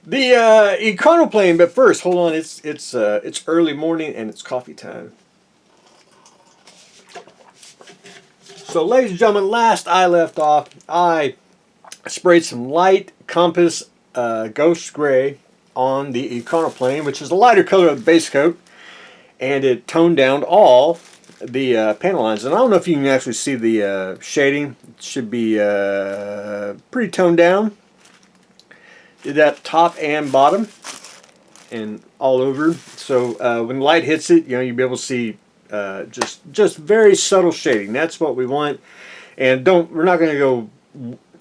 The Ekranoplane, but first, hold on. It's early morning and it's coffee time. So, ladies and gentlemen, last I left off, I sprayed some light Compass Ghost Gray on the Ekranoplane, which is the lighter color of the base coat, and it toned down all the panel lines. And I don't know if you can actually see the shading. It should be pretty toned down. Did that top and bottom and all over. So when light hits it, you'll be able to see just very subtle shading. That's what we want. And we're not going to go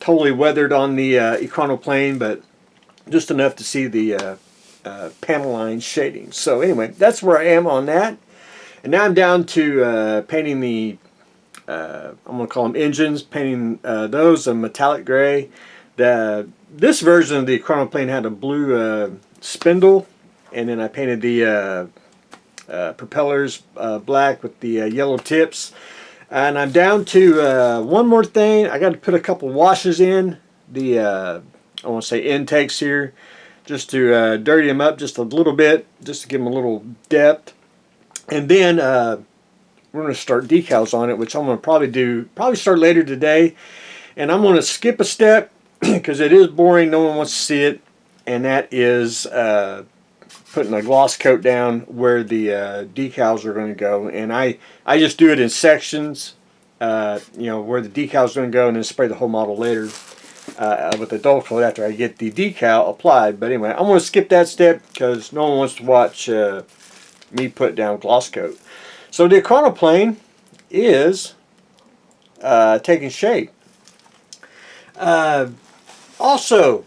totally weathered on the Ekranoplane, but just enough to see the panel line shading. So anyway, that's where I am on that. And now I'm down to painting the, I'm going to call them engines, painting those a metallic gray. This version of the Ekranoplane had a blue spindle, and then I painted the propellers black with the yellow tips. And I'm down to one more thing. I got to put a couple washes in the, I want to say intakes here, just to dirty them up just a little bit, just to give them a little depth. And then we're going to start decals on it, which I'm going to probably start later today. And I'm going to skip a step because it is boring. No one wants to see it. And that is putting a gloss coat down where the decals are going to go. And I just do it in sections, where the decals are going to go, and then spray the whole model later with the dull coat after I get the decal applied. But anyway, I'm going to skip that step because no one wants to watch me put down gloss coat. So the Ekranoplane is taking shape. Also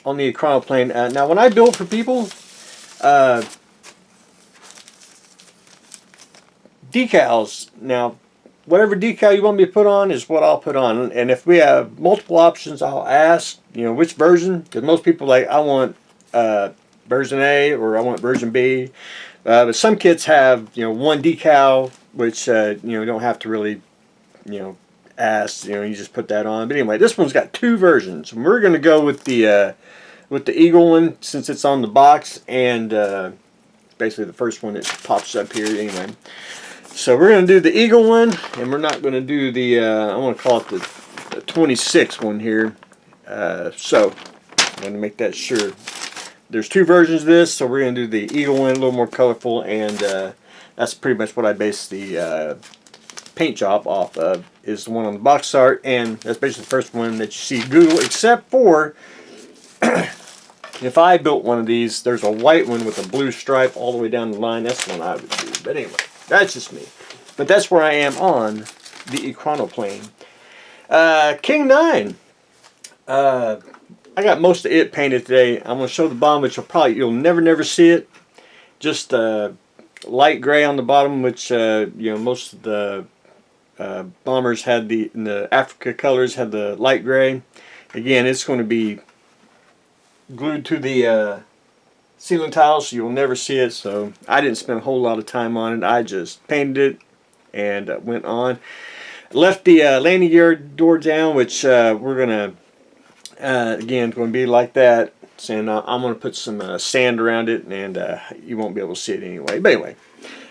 on the Ekranoplane, now when I build for people, decals, now whatever decal you want me to put on is what I'll put on. And if we have multiple options, I'll ask, which version, because most people I want version A or I want version B. But some kits have, one decal, which, you don't have to really, ask, you just put that on. But anyway, this one's got two versions. And we're going to go with the Eagle one since it's on the box, and basically the first one that pops up here anyway. So we're going to do the Eagle one, and we're not going to do the, I want to call it the 26 one here. So I'm going to make that sure. There's two versions of this, so we're going to do the Eagle one, a little more colorful, and that's pretty much what I base the paint job off of, is the one on the box art, and that's basically the first one that you see Google, except for if I built one of these, there's a white one with a blue stripe all the way down the line. That's the one I would do. But anyway, that's just me. But that's where I am on the Ekranoplane. King 9. I got most of it painted today. I'm going to show the bottom, which you'll never see it. Just light gray on the bottom, which most of the bombers had in the Africa colors had the light gray. Again, it's going to be glued to the ceiling tiles, so you'll never see it. So I didn't spend a whole lot of time on it. I just painted it and went on. Left the landing gear door down, which we're going to again, it's going to be like that. And I'm going to put some sand around it, and you won't be able to see it anyway. But anyway,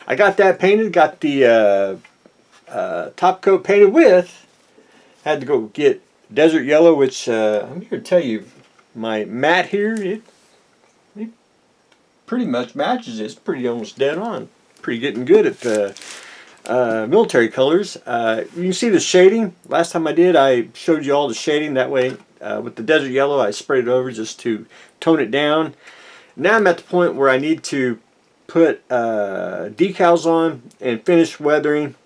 I got that painted. Got the top coat painted with. Had to go get desert yellow, which I'm here to tell you, my matte here, it pretty much matches. It's pretty almost dead on. Pretty getting good at the military colors. You can see the shading. Last time I did, I showed you all the shading. That way, with the desert yellow, I sprayed it over just to tone it down. Now I'm at the point where I need to put decals on and finish weathering.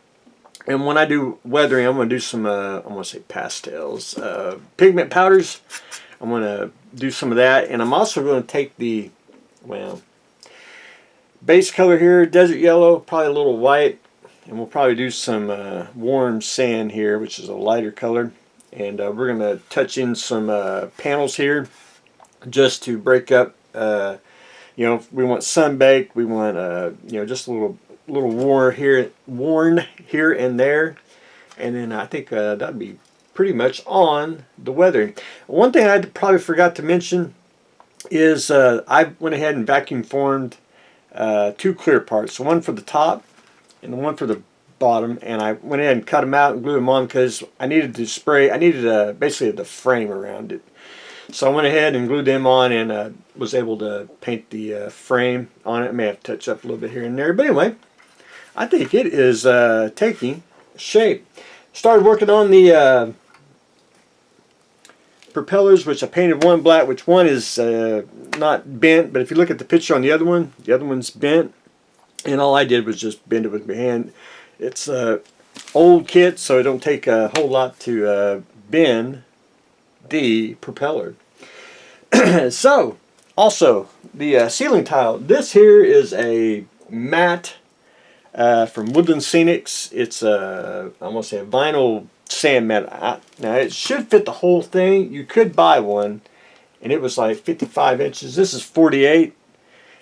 And when I do weathering, I'm going to do some, I want to say pastels, pigment powders. I'm going to do some of that. And I'm also going to take the, base color here, desert yellow, probably a little white. And we'll probably do some warm sand here, which is a lighter color. And we're going to touch in some panels here just to break up, we want sun-baked, we want, just a little worn here and there. And then I think that'd be pretty much on the weathering. One thing I probably forgot to mention is I went ahead and vacuum formed two clear parts, the one for the top and the one for the bottom, and I went ahead and cut them out and glued them on because I needed to spray. I needed basically the frame around it. So I went ahead and glued them on and was able to paint the frame on it. I may have to touch up a little bit here and there, but anyway, I think it is taking shape. Started working on the propellers, which I painted one black, which one is not bent, but if you look at the picture on the other one's bent, and all I did was just bend it with my hand. It's old kit, so it don't take a whole lot to bend the propeller. So, also, the ceiling tile. This here is a matte from Woodland Scenics. It's I'm going to say a vinyl sand mat. Now, it should fit the whole thing. You could buy one, and it was like 55 inches. This is 48.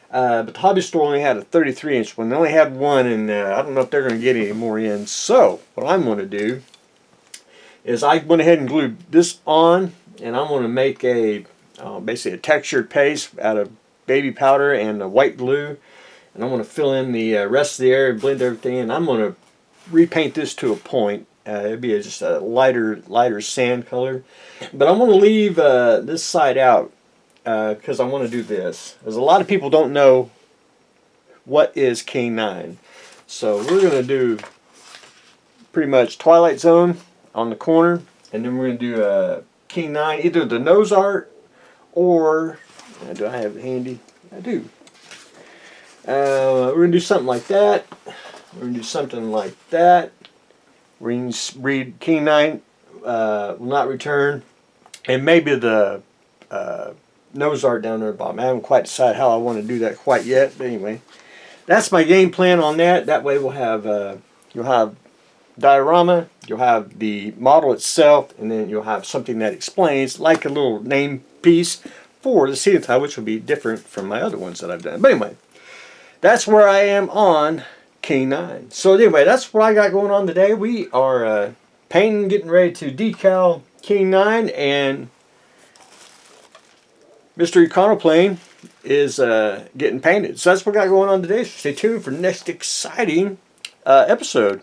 But the hobby store only had a 33-inch one. They only had one, and I don't know if they're going to get any more in. So, what I'm going to do is I went ahead and glued this on, and I'm going to make a basically a textured paste out of baby powder and white glue, and I'm going to fill in the rest of the area, blend everything, and I'm going to repaint this to a point. It'd be just a lighter sand color, but I'm going to leave this side out because I want to do this. As a lot of people don't know what is King 9, so we're going to do pretty much Twilight Zone on the corner, and then we're going to do King 9, either the nose art or, do I have it handy? I do. We're going to do something like that. We're going to do something like that. We're going to read King 9 will not return, and maybe the nose art down there at the bottom. I haven't quite decided how I want to do that quite yet, but anyway, that's my game plan on that. That way we'll have you'll have diorama, you'll have the model itself, and then you'll have something that explains, like a little name piece for the ceiling tile, which will be different from my other ones that I've done. But anyway, that's where I am on King 9. So anyway, that's what I got going on today. We are painting, getting ready to decal King 9, and Mr. Ekranoplane is getting painted. So that's what I got going on today. So stay tuned for the next exciting episode.